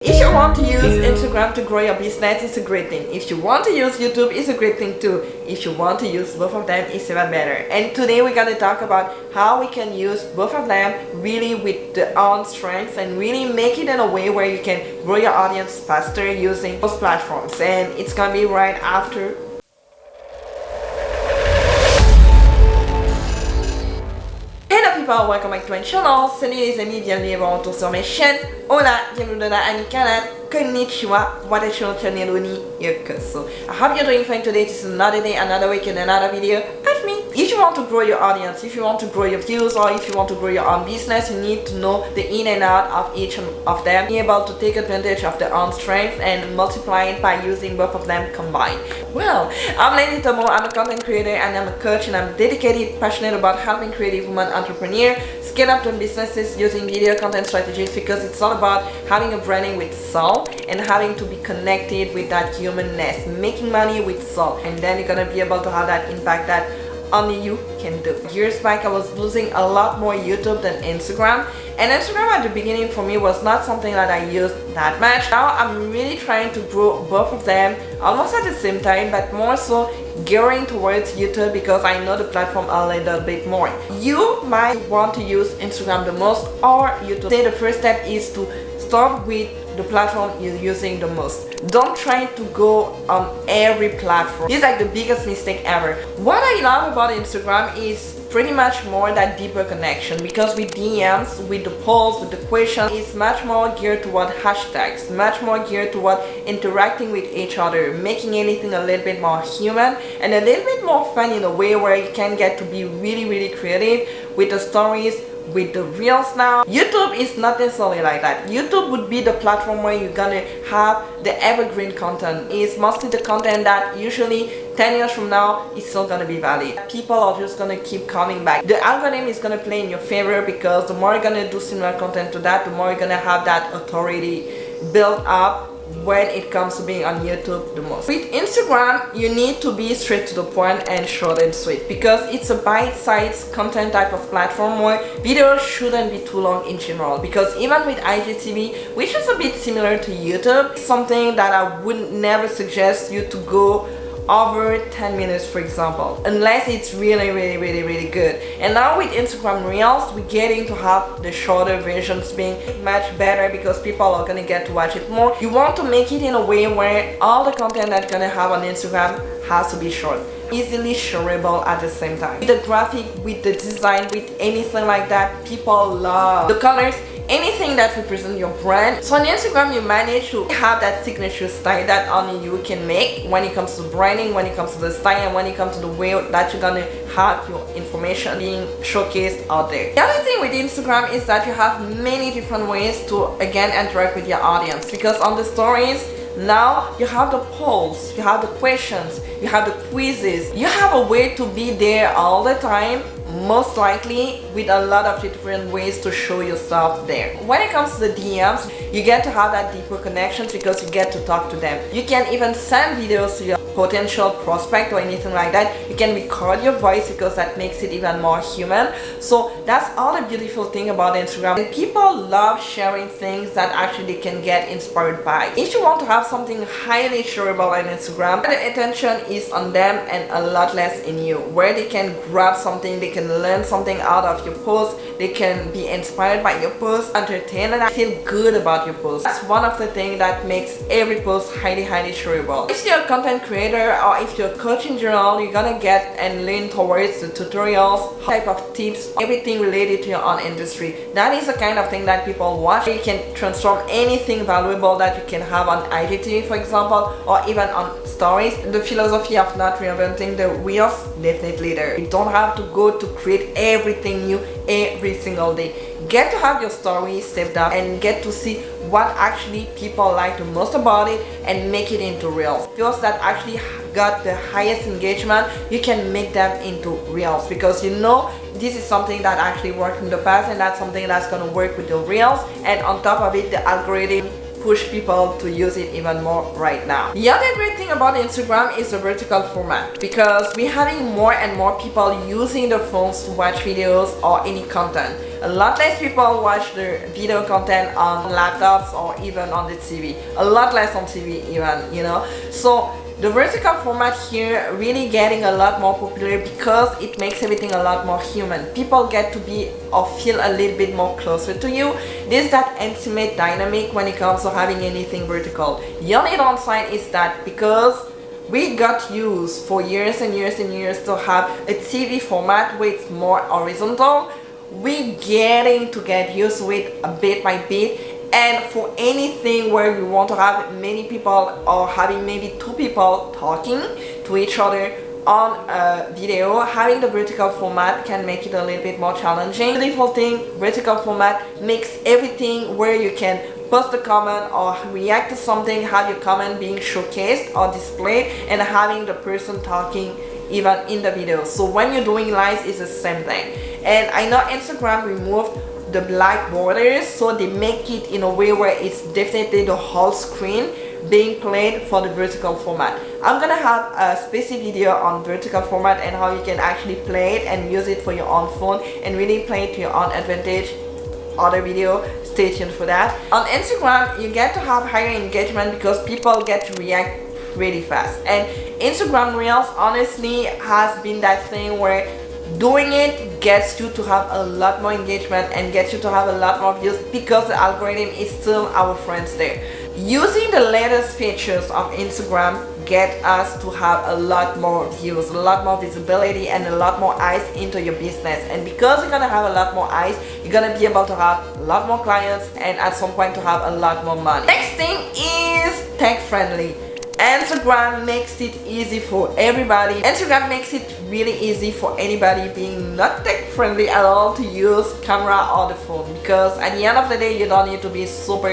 If you want to use Instagram to grow your business, it's a great thing. If you want to use YouTube, it's a great thing too. If you want to use both of them, it's even better. And today we're going to talk about how we can use both of them really with their own strengths and really make it in a way where you can grow your audience faster using those platforms. And it's going to be right after. Hello people, welcome back to my channel. Salut les amis, bienvenue à retour sur mes chaînes. Hola, bienvenue dans la canal. Konnichiwa, watashi no channel ni yokoso. I hope you're doing fine today. This is another day, another week, and another video of me. If you want to grow your audience, if you want to grow your views, or if you want to grow your own business, you need to know the in and out of each of them. Be able to take advantage of their own strengths and multiply it by using both of them combined. Well, I'm Lady Tomo, I'm a content creator and I'm a coach, and I'm dedicated, passionate about helping creative women entrepreneurs scale up their businesses using video content strategies, because it's all about having a branding with soul and having to be connected with that humanness, making money with soul, and then you're gonna be able to have that impact that only you can do. Years back, I was losing a lot more YouTube than Instagram, and Instagram at the beginning for me was not something that I used that much. Now I'm really trying to grow both of them almost at the same time, but more so gearing towards YouTube because I know the platform a little bit more. You might want to use Instagram the most or YouTube. Say the first step is to start with the platform you're using the most. Don't try to go on every platform. This is like the biggest mistake ever. What I love about Instagram is pretty much more that deeper connection, because with DMs, with the polls, with the questions, it's much more geared toward hashtags, much more geared toward interacting with each other, making anything a little bit more human and a little bit more fun in a way where you can get to be really creative with the stories, with the reels. Now YouTube is not necessarily like that. YouTube would be the platform where you're gonna have the evergreen content. It's mostly the content that usually 10 years from now is still gonna be valid. People are just gonna keep coming back. The algorithm is gonna play in your favor, because the more you're gonna do similar content to that, the more you're gonna have that authority built up when it comes to being on YouTube the most. With Instagram, you need to be straight to the point and short and sweet, because it's a bite-sized content type of platform where videos shouldn't be too long in general. Because even with IGTV, which is a bit similar to YouTube, it's something that I would never suggest you to go over 10 minutes, for example, unless it's really good. And now with Instagram Reels, we're getting to have the shorter versions being much better, because people are gonna get to watch it more. You want to make it in a way where all the content that you're gonna have on Instagram has to be short, easily shareable at the same time. With the graphic, with the design, with anything like that, people love the colors, anything that represents your brand. So on Instagram, you manage to have that signature style that only you can make when it comes to branding, when it comes to the style, and when it comes to the way that you're gonna have your information being showcased out there. The other thing with Instagram is that you have many different ways to again interact with your audience, because on the stories now you have the polls, you have the questions, you have the quizzes, you have a way to be there all the time, most likely with a lot of different ways to show yourself there. When it comes to the DMs, you get to have that deeper connections because you get to talk to them. You can even send videos to your potential prospect or anything like that. You can record your voice because that makes it even more human. So that's all the beautiful thing about Instagram. And people love sharing things that actually they can get inspired by. If you want to have something highly shareable on Instagram, the attention is on them and a lot less in you, where they can grab something, they can learn something out of your post, they can be inspired by your post, entertained, and feel good about your post. That's one of the things that makes every post highly shareable. If you're a content creator or if you're a coach in general, you're gonna get and lean towards the tutorials, type of tips, everything related to your own industry. That is the kind of thing that people watch. You can transform anything valuable that you can have on IGTV, for example, or even on stories. The philosophy of not reinventing the wheels, definitely there. You don't have to go to create everything new every single day. Get to have your story saved up and get to see what actually people like the most about it and make it into reels. Videos that actually got the highest engagement, you can make them into reels, because you know this is something that actually worked in the past and that's something that's going to work with the reels, and on top of it the algorithm push people to use it even more right now. The other great thing about Instagram is the vertical format, because we're having more and more people using their phones to watch videos or any content. A lot less people watch their video content on laptops or even on the TV. A lot less on TV even, you know. So the vertical format here really getting a lot more popular because it makes everything a lot more human. People get to be or feel a little bit more closer to you. There's that intimate dynamic when it comes to having anything vertical. The only downside is that because we got used for years and years and years to have a TV format where it's more horizontal, we getting to get used to it a bit by bit. And for anything where we want to have many people or having maybe two people talking to each other on a video, having the vertical format can make it a little bit more challenging. The default thing, vertical format makes everything where you can post a comment or react to something, have your comment being showcased or displayed, and having the person talking even in the video. So when you're doing live, it's the same thing. And I know Instagram removed the black borders, so they make it in a way where it's definitely the whole screen being played for the vertical format. I'm gonna have a specific video on vertical format and how you can actually play it and use it for your own phone and really play it to your own advantage. Other video, stay tuned for that. On Instagram, you get to have higher engagement because people get to react really fast, and Instagram Reels honestly has been that thing where doing it gets you to have a lot more engagement and gets you to have a lot more views because the algorithm is still our friends there. Using the latest features of Instagram get us to have a lot more views, a lot more visibility, and a lot more eyes into your business. And because you're gonna have a lot more eyes, you're gonna be able to have a lot more clients and at some point to have a lot more money. Next thing is tech friendly. Instagram makes it easy for everybody. Instagram makes it really easy for anybody being not tech friendly at all to use camera or the phone, because at the end of the day you don't need to be super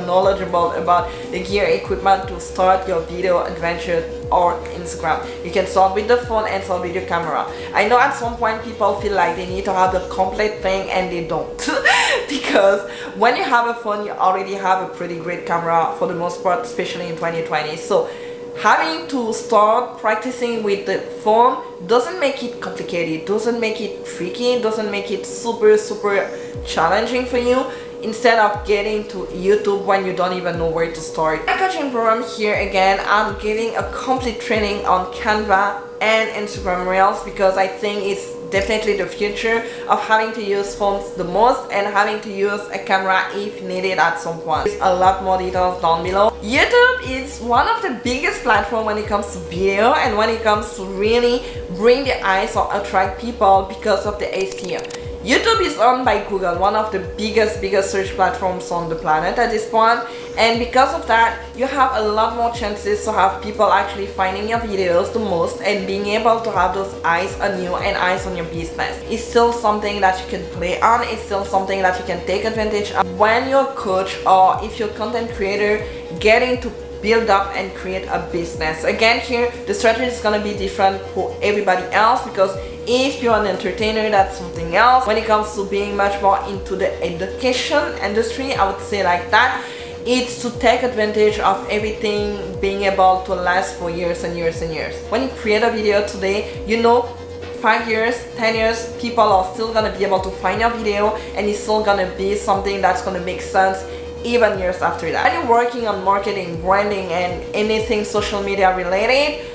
knowledgeable about the gear equipment to start your video adventure or Instagram. You can start with the phone and start with your camera. I know at some point people feel like they need to have the complete thing and they don't because when you have a phone you already have a pretty great camera for the most part, especially in 2020. So having to start practicing with the phone doesn't make it complicated, doesn't make it tricky, doesn't make it super challenging for you, instead of getting to YouTube when you don't even know where to start. My coaching program here again, I'm giving a complete training on Canva and Instagram Reels because I think it's definitely the future of having to use phones the most and having to use a camera if needed at some point. There's a lot more details down below. YouTube is one of the biggest platforms when it comes to video and when it comes to really bring the eyes or attract people because of the SEO. YouTube is owned by Google, one of the biggest search platforms on the planet at this point, and because of that you have a lot more chances to have people actually finding your videos the most and being able to have those eyes on you and eyes on your business. It's still something that you can play on, it's still something that you can take advantage of when you're a coach or if you're a content creator getting to build up and create a business. Again, here the strategy is going to be different for everybody else because if you're an entertainer, that's something else. When it comes to being much more into the education industry, I would say like that, it's to take advantage of everything being able to last for years and years and years. When you create a video today, you know 5 years, 10 years, people are still gonna be able to find your video and it's still gonna be something that's gonna make sense even years after that. When you're working on marketing, branding, and anything social media related,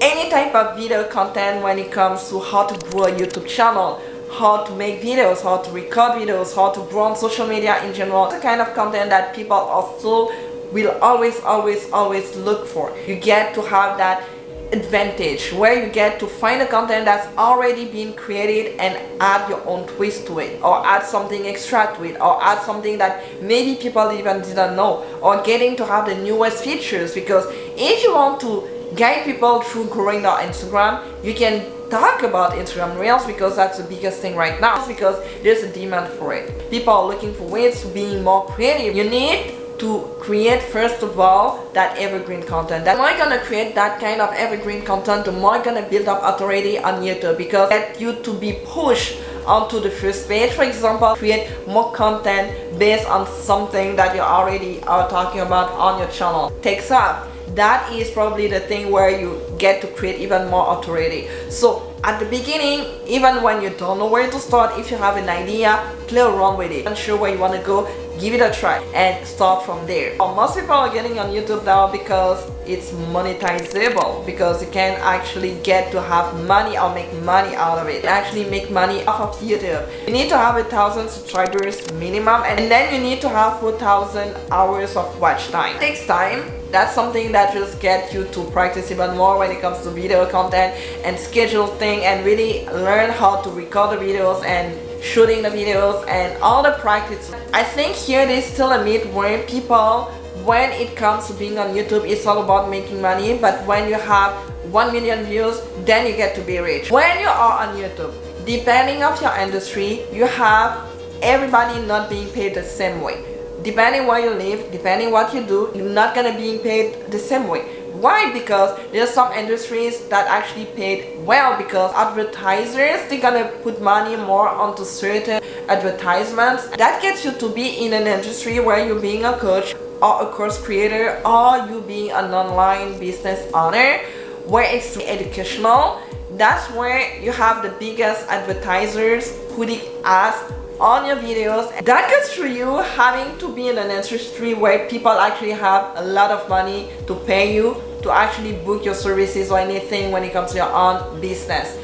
any type of video content when it comes to how to grow a YouTube channel, how to make videos, how to record videos, how to grow on social media in general, the kind of content that people also will always look for. You get to have that advantage where you get to find a content that's already been created and add your own twist to it, or add something extra to it, or add something that maybe people even didn't know, or getting to have the newest features. Because if you want to guide people through growing their Instagram, you can talk about Instagram Reels because that's the biggest thing right now, because there's a demand for it. People are looking for ways to being more creative. You need to create first of all that evergreen content. The more you're gonna create that kind of evergreen content, the more you're gonna build up authority on YouTube, because get you to be pushed onto the first page, for example, create more content based on something that you already are talking about on your channel. Takes off. That is probably the thing where you get to create even more authority. So at the beginning, even when you don't know where to start, if you have an idea, play around with it. Unsure where you want to go, give it a try and start from there. Most people are getting on YouTube now because it's monetizable, because you can actually get to have money or make money out of it, actually make money off of YouTube. You need to have 1,000 subscribers minimum, and then you need to have 4,000 hours of watch time. It takes time. That's something that just gets you to practice even more when it comes to video content and schedule thing, and really learn how to record the videos and shooting the videos and all the practice. I think here there's still a myth where people, when it comes to being on YouTube, it's all about making money, but when you have 1 million views, then you get to be rich. When you are on YouTube, depending on your industry, you have everybody not being paid the same way. Depending where you live, depending what you do, you're not gonna be paid the same way. Why? Because there's some industries that actually paid well, because advertisers, they're gonna put money more onto certain advertisements. That gets you to be in an industry where you're being a coach or a course creator, or you being an online business owner where it's educational. That's where you have the biggest advertisers putting ads on your videos. That goes through you having to be in an industry where people actually have a lot of money to pay you to actually book your services or anything when it comes to your own business.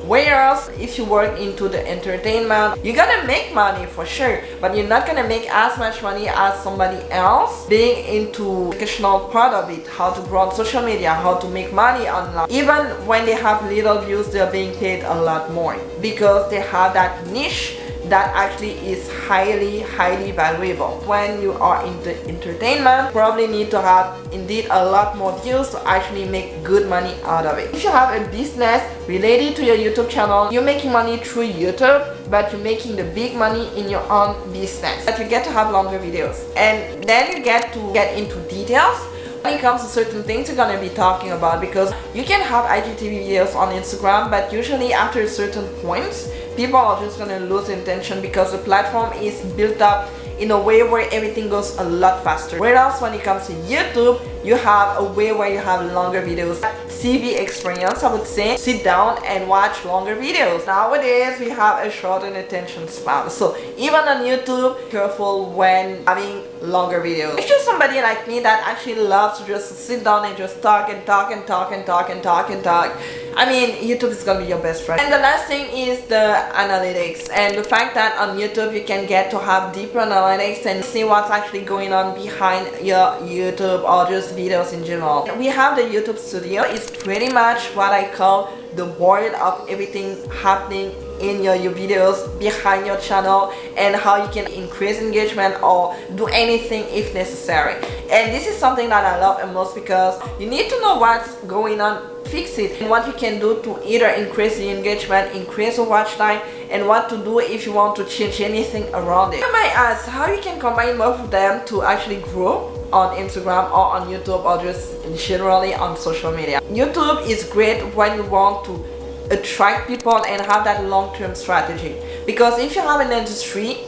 Whereas if you work into the entertainment, you're gonna make money for sure, but you're not gonna make as much money as somebody else being into the educational part of it, how to grow on social media, how to make money online. Even when they have little views, they're being paid a lot more because they have that niche that actually is highly valuable. When you are in the entertainment, you probably need to have indeed a lot more views to actually make good money out of it. If you have a business related to your YouTube channel, you're making money through YouTube, but you're making the big money in your own business. But you get to have longer videos, and then you get to get into details when it comes to certain things you're gonna be talking about, because you can have IGTV videos on Instagram, but usually after certain points, people are just gonna lose intention because the platform is built up in a way where everything goes a lot faster. Whereas when it comes to YouTube, you have a way where you have longer videos. TV experience, I would say, sit down and watch longer videos. Nowadays, we have a shortened attention span. So even on YouTube, careful when having longer videos. If you're somebody like me that actually loves to just sit down and just talk and talk and talk and talk and talk and talk, I mean, YouTube is gonna be your best friend. And the last thing is the analytics, and the fact that on YouTube you can get to have deeper analytics and see what's actually going on behind your YouTube or just videos in general. We have the YouTube Studio. It's pretty much what I call the board of everything happening in your videos behind your channel, and how you can increase engagement or do anything if necessary. And this is something that I love the most, because you need to know what's going on, fix it, and what you can do to either increase the engagement, increase the watch time, and what to do if you want to change anything around it. You might ask how you can combine both of them to actually grow on Instagram or on YouTube, or just generally on social media. YouTube is great when you want to attract people and have that long-term strategy, because if you have an industry,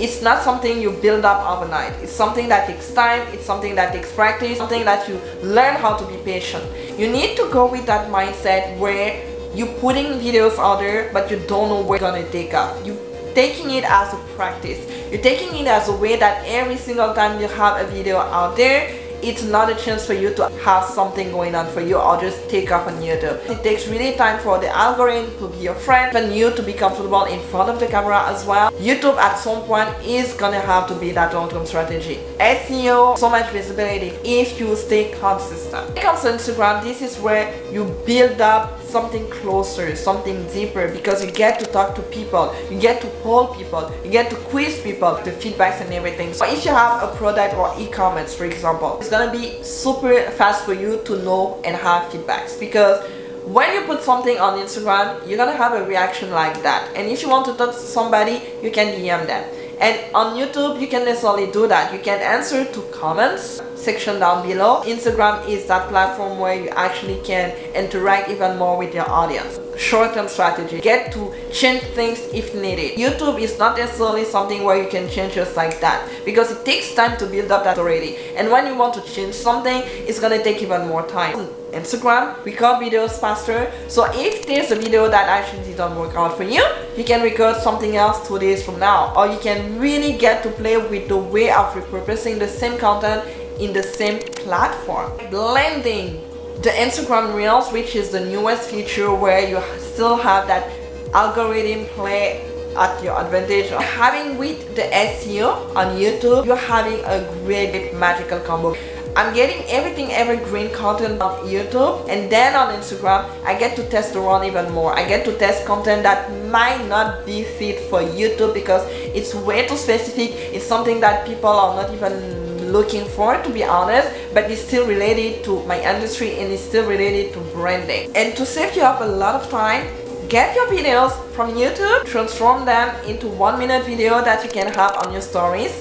it's not something you build up overnight. It's something that takes time, it's something that takes practice, something that you learn how to be patient. You need to go with that mindset where you're putting videos out there, but you don't know where it's gonna take off. You're taking it as a practice. You're taking it as a way that every single time you have a video out there, it's not a chance for you to have something going on for you or just take off on YouTube. It takes really time for the algorithm to be your friend and you to be comfortable in front of the camera as well. YouTube at some point is gonna have to be that long-term strategy. SEO, so much visibility if you stay consistent. When it comes to Instagram, this is where you build up something closer, something deeper, because you get to talk to people, you get to poll people, you get to quiz people, the feedbacks and everything. So if you have a product or e-commerce, for example, it's gonna be super fast for you to know and have feedbacks, because when you put something on Instagram, you're gonna have a reaction like that, and if you want to talk to somebody, you can DM them. And on YouTube, you can necessarily do that. You can answer to comments. section down below. Instagram is that platform where you actually can interact even more with your audience. Short-term strategy, get to change things if needed. YouTube is not necessarily something where you can change just like that, because it takes time to build up that already, and when you want to change something, it's gonna take even more time. Instagram, record videos faster, so if there's a video that actually didn't work out for you, you can record something else 2 days from now, or you can really get to play with the way of repurposing the same content in the same platform. Blending the Instagram Reels, which is the newest feature where you still have that algorithm play at your advantage. Having with the SEO on YouTube, you're having a great magical combo. I'm getting everything evergreen content on YouTube, and then on Instagram I get to test around even more. I get to test content that might not be fit for YouTube because it's way too specific. It's something that people are not even looking for, to be honest, but it's still related to my industry and it's still related to branding. And to save you up a lot of time, get your videos from YouTube, transform them into 1-minute video that you can have on your stories,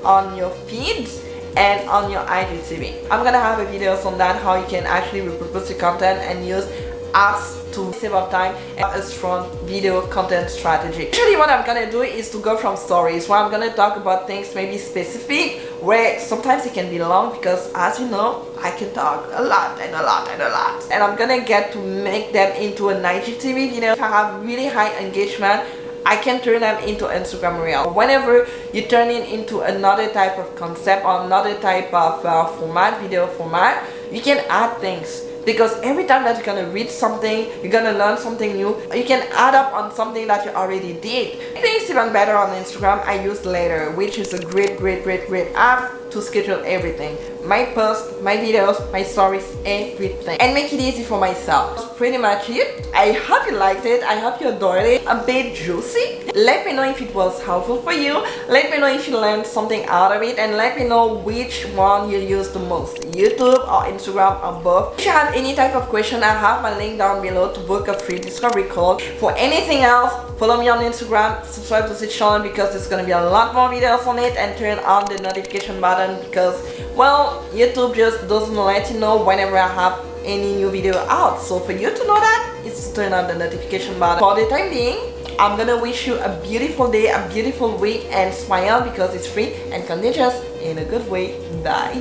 on your feeds, and on your IGTV. I'm gonna have a videos on that, how you can actually repurpose your content and use apps to save up time and a strong video content strategy. Actually, what I'm gonna do is to go from stories, where I'm gonna talk about things maybe specific, where sometimes it can be long, because as you know, I can talk a lot and a lot and a lot, and I'm gonna get to make them into an IGTV video. If I have really high engagement, I can turn them into Instagram Reel. Whenever you turn it into another type of concept or another type of format, video format, you can add things. Because every time that you're gonna read something, you're gonna learn something new, you can add up on something that you already did. I think it's even better on Instagram. I use LETTY, which is a great app to schedule everything. My posts, my videos, my stories, everything. And make it easy for myself. That's pretty much it. I hope you liked it. I hope you adored it. A bit juicy. Let me know if it was helpful for you. Let me know if you learned something out of it. And let me know which one you use the most. YouTube or Instagram or both. If you have any type of question, I have my link down below to book a free discovery call. For anything else, follow me on Instagram, subscribe to this channel because there's gonna be a lot more videos on it, and turn on the notification button because, well, YouTube just doesn't let you know whenever I have any new video out. So for you to know that, it's to turn on the notification button. For the time being, I'm gonna wish you a beautiful day, a beautiful week, and smile because it's free and contagious in a good way. Bye.